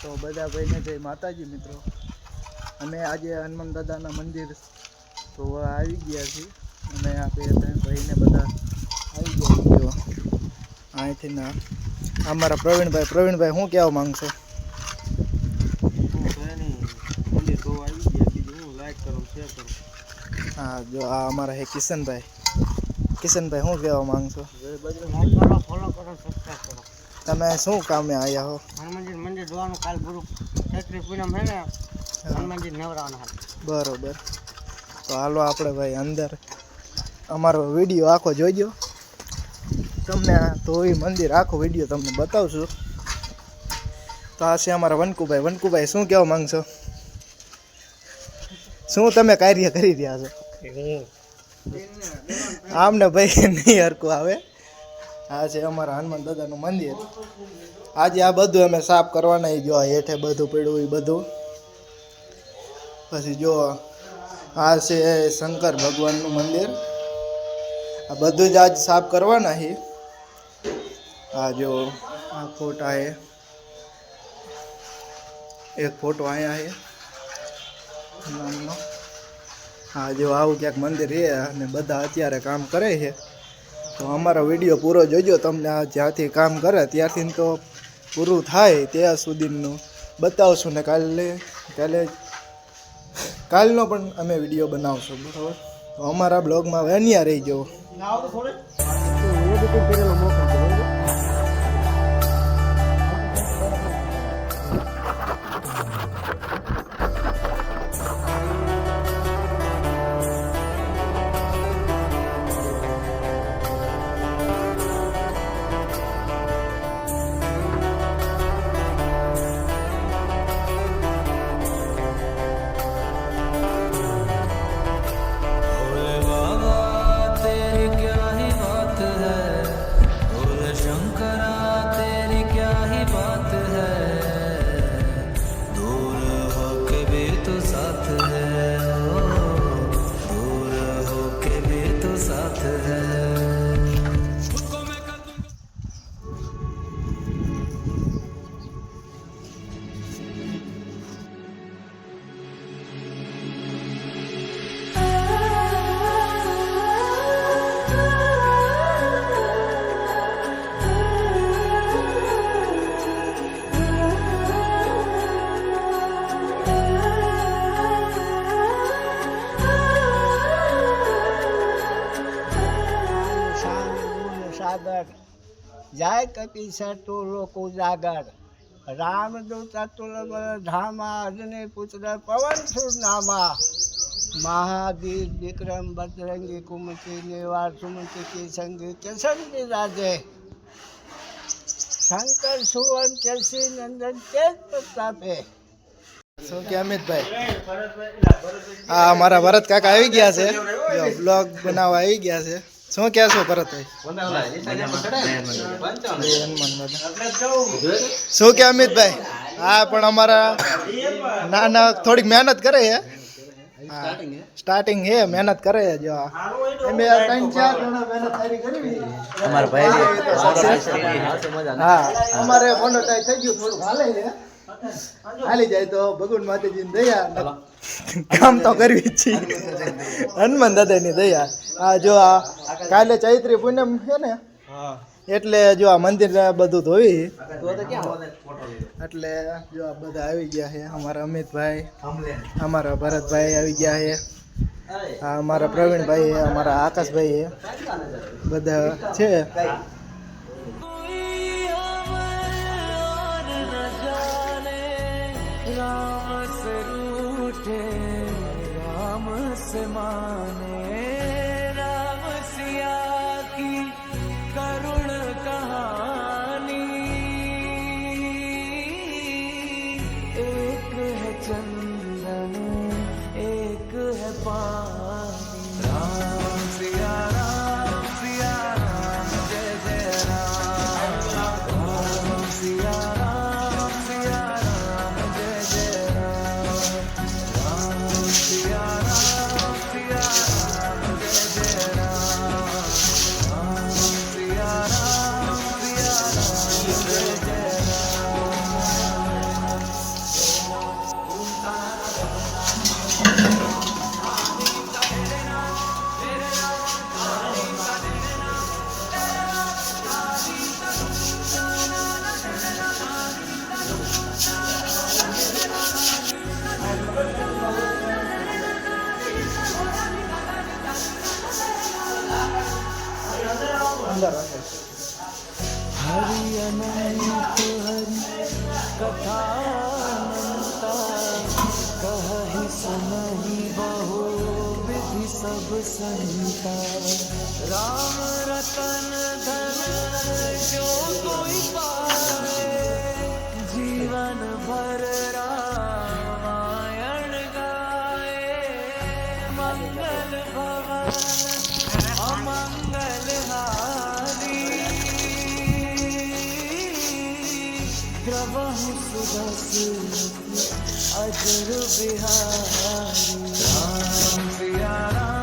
તો બધા ભાઈને જય માતાજી મિત્રો. અમે આજે હનુમાન દાદાના મંદિર તો આવી ગયા છીએ. અમે આ બે ભાઈને બધા આવી ગયા અહીંથી ના અમારા પ્રવીણભાઈ શું કહેવા માંગશો? મંદિર તો આવી ગયા, બીજું હું લાઈક કરો શેર કરો. હા, જો આ અમારા હે કિશનભાઈ શું કહેવા માંગશો? ફોલો કરો, સબસ્ક્રાઈબ કરો. તમે શું કામે આવ્યા હો? હનુમાનજી મંદિર જોવાનું. કાલ ગુરુ ચૈત્રી પૂનમ છે ને, હનુમાનજી નવરાવના. બરોબર, તો હાલો આપણે ભાઈ અંદર અમારો વિડીયો આખો જોઈજો. તમને તો એ મંદિર આખો વિડીયો તમને બતાવશું. તો આ છે અમારા વનકુભાઈ શું કહેવા માંગશો? શું તમે કાર્ય કરી રહ્યા છો? આમને ભાઈ નહીં હરકું આવે. આ છે અમારા હનુમાન દાદાનું મંદિર. આજે આ બધું અમે સાફ કરવાના. જો હેઠે બધું પડ્યું એ બધું. પછી જો આ છે શંકર ભગવાનનું મંદિર. આ બધું જ આજ સાફ કરવાના છે. આ જો આ ફોટા છે, એક ફોટો અહીંયા છે હનુમાનનો. હા, જો આવું ક્યાંક મંદિર છે અને બધા અત્યારે કામ કરે છે. તો અમારો વિડીયો પૂરો જોજો. તમને આ જ્યાંથી કામ કરે ત્યારથી તો પૂરું થાય ત્યાં સુધીનું બતાવશું ને કાલનો પણ અમે વિડીયો બનાવશું. બરાબર, તો અમારા બ્લોગમાં બન્યા રહી જાઓ. જાય કપી સટુલો કુજાગર રામદૂત અતુલ ધામા અજને પુત્ર પવન સુરનામા મહાવીર વિક્રમ બજરંગી કુમતી નિવાર સુમતી કી સંગી કેસન રાજે શંકર સુવન કેસી નંદન તેજ પ્રતાપે. શું કે અમિતભાઈ? હા, અમારા ભરત કાકા આવી ગયા છે. જો બ્લોગ બનાવવા આવી ગયા છે. શું કહેશો ભરતભાઈ? શું કે અમિતભાઈ? હા, પણ અમારા નાના થોડીક મહેનત કરે છે. સ્ટાર્ટિંગ હે, મહેનત કરે છે. જો અમે 3-4 જણા મહેનત સારી કરી. અમારા ભાઈ હા, અમારે મોનોટાઈઝ થઈ ગયું, થોડુંક હાલી જાય તો ભગવાન માતાજીની દયા, કામ તો કરવી જ છે. હનુમાન દાદાની દયા. આ જો આ કાલે ચૈત્રી પૂનમ છે ને, એટલે જો આ મંદિર બધું ધોઈ, એટલે જો આ બધા આવી ગયા છે. અમારા અમિતભાઈ, અમારા ભરતભાઈ આવી ગયા છે. આ અમારા પ્રવીણભાઈ છે, અમારા આકાશભાઈ છે, બધા છે. राम से रूठे राम से माने राम सिया की करुण कहानी एक है चंदन एक है पानी राम सिया राम जय जय राम राम सिया राम जय जय राम सिया राम हरि अनंत हरि कथानंता कहि सुनहि बहु विधि सब संता राम रतन धन जो कोई पाए जीवन भर रामायण गाए मंगल भवन अमंगल हारी द्रवहु सुदस अजर बिहारी राम सिया राम